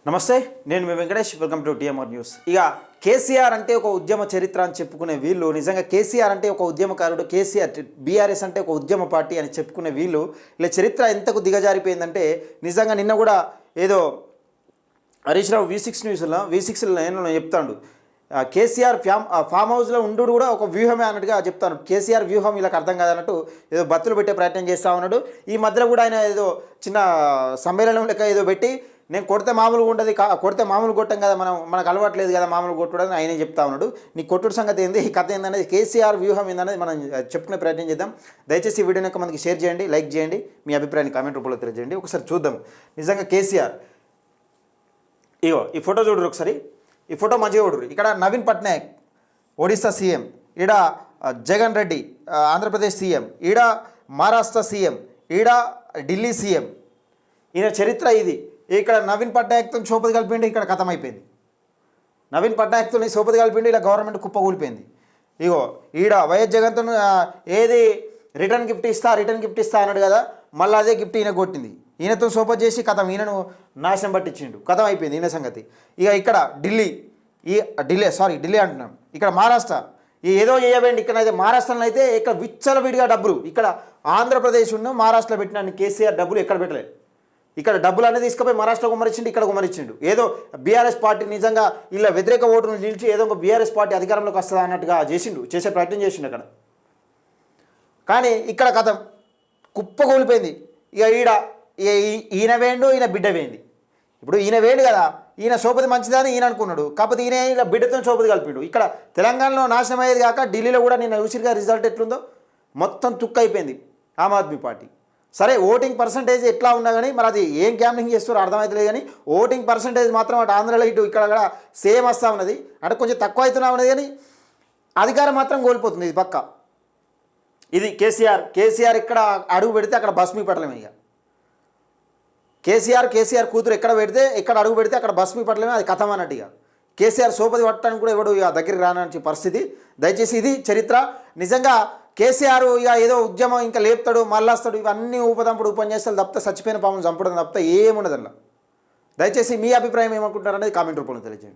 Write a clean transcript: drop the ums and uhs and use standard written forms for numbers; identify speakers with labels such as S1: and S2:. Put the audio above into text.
S1: నమస్తే, నేను మీ Venkatesh. Welcome to TMR news. ఇక కేసీఆర్ అంటే ఒక ఉద్యమ చరిత్ర అని చెప్పుకునే వీళ్ళు, నిజంగా కేసీఆర్ అంటే ఒక ఉద్యమకారుడు, కేసీఆర్ బీఆర్ఎస్ అంటే ఒక ఉద్యమ పార్టీ అని చెప్పుకునే వీళ్ళు ఇలా చరిత్ర ఎంతకు దిగజారిపోయిందంటే, నిజంగా నిన్న కూడా ఏదో హరీష్ రావు V6 నేను చెప్తాడు, కేసీఆర్ ఫామ్ హౌస్లో ఉండు కూడా ఒక వ్యూహమే అన్నట్టుగా చెప్తాను. కేసీఆర్ వ్యూహం వీళ్ళకి అర్థం కాదన్నట్టు ఏదో బత్తులు పెట్టే ప్రయత్నం చేస్తూ ఉన్నాడు. ఈ మధ్యలో కూడా ఆయన ఏదో చిన్న సమ్మేళనం లెక్క ఏదో పెట్టి, నేను కొడితే మామూలుగా ఉంటుంది, కొడితే మామూలు కొట్టం కదా, మనకు అలవాట్లేదు కదా మామూలు కొట్టడం ఆయనే చెప్తా ఉన్నాడు. నీ కొట్టుడు సంగతి ఏంది, ఈ కథ ఏందనేది, కేసీఆర్ వ్యూహం ఏందనేది మనం చెప్పుకునే ప్రయత్నం చేద్దాం. దయచేసి ఈ వీడియోని మనకి షేర్ చేయండి, లైక్ చేయండి, మీ అభిప్రాయాన్ని కామెంట్ రూపంలో తెలియజేయండి. ఒకసారి చూద్దాం నిజంగా కేసీఆర్. ఇగో ఈ ఫోటో చూడరు ఒకసారి, ఈ ఫోటో మంచిగా చూడరు. ఇక్కడ నవీన్ పట్నాయక్ ఒడిస్సా సీఎం, ఈడ జగన్ రెడ్డి ఆంధ్రప్రదేశ్ సీఎం, ఈడ మహారాష్ట్ర సీఎం, ఈడ ఢిల్లీ సీఎం. ఈయన చరిత్ర ఇది. ఇక్కడ నవీన్ పట్నాయక్తో సోపతి కలిపిండి, ఇక్కడ కథం అయిపోయింది. నవీన్ పట్నాయక్తో సోపతి కలిపిండి, ఇలా గవర్నమెంట్ కుప్ప కూలిపోయింది. ఇగో ఈడ వైఎస్ జగన్తో ఏది రిటర్న్ గిఫ్ట్ ఇస్తా అన్నాడు కదా, మళ్ళీ అదే గిఫ్ట్ ఈయన కొట్టింది. ఈయనతో సోపతి చేసి కథం ఈయనను నాశనం పట్టించిండు, కథం అయిపోయింది ఈయన సంగతి. ఇక ఇక్కడ ఢిల్లీ అంటున్నాం, ఇక్కడ మహారాష్ట్ర ఏదో చేయబోయింది. ఇక్కడైతే మహారాష్ట్రలో అయితే ఇక్కడ విచ్చలవిడిగా డబ్బులు, ఇక్కడ ఆంధ్రప్రదేశ్ ఉన్న మహారాష్ట్రలో పెట్టిన కేసీఆర్ డబ్బులు ఎక్కడ పెట్టలేదు. ఇక్కడ డబ్బులు అనేది తీసుకుపోయి మహారాష్ట్రలో కుమరించిండు, ఇక్కడ కుమరించిండు. ఏదో బీఆర్ఎస్ పార్టీ నిజంగా ఇలా వ్యతిరేక ఓటును నిలిచి ఏదో ఒక బీఆర్ఎస్ పార్టీ అధికారంలోకి వస్తుందా అన్నట్టుగా చేసే ప్రయత్నం చేసిండు అక్కడ. కానీ ఇక్కడ కథం కుప్ప కూలిపోయింది. ఇక ఈయన వేండు, ఈయన బిడ్డ వేయింది. ఇప్పుడు ఈయన వేడు కదా, ఈయన సోపతి మంచిదని ఈయన అనుకున్నాడు, కాకపోతే ఈయన ఇలా బిడ్డతో సోపతి కలిపిండు. ఇక్కడ తెలంగాణలో నాశనం అయ్యేది కాక ఢిల్లీలో కూడా నిన్న చూసిరుగా రిజల్ట్ ఎట్లుందో, మొత్తం తుక్కు అయిపోయింది ఆమ్ ఆద్మీ పార్టీ. సరే ఓటింగ్ పర్సంటేజ్ ఎట్లా ఉన్నా కానీ మరి అది ఏం క్యాంపింగ్ చేస్తారో అర్థమవుతలేదు. కానీ ఓటింగ్ పర్సంటేజ్ మాత్రం అటు ఆంధ్రలో ఇటు ఇక్కడ కూడా సేమ్ వస్తూ ఉన్నది, అంటే కొంచెం తక్కువ అవుతున్నా ఉన్నది. కానీ అధికారం మాత్రం కోల్పోతుంది. ఇది పక్క. ఇది కేసీఆర్ ఇక్కడ అడుగు పెడితే అక్కడ భస్మీ పడలేము. ఇక కేసీఆర్ కూతురు ఎక్కడ అడుగు పెడితే అక్కడ భస్మీ పడలేమే, అది కథం అన్నట్టు. ఇక కేసీఆర్ సోపతి పట్టడానికి కూడా ఎవడు ఇక దగ్గరికి రానని పరిస్థితి. దయచేసి ఇది చరిత్ర. నిజంగా కేసీఆర్ ఇక ఏదో ఉద్యమం ఇంకా లేపుతాడు, మళ్ళొస్తాడు, ఇవన్నీ ఉపన్యాసాలు తప్పితే చచ్చిపోయిన పామును చంపడం తప్పితే ఏముండదు అలా. దయచేసి మీ అభిప్రాయం ఏమనుకుంటారనేది కామెంట్ రూపంలో తెలియజేయండి.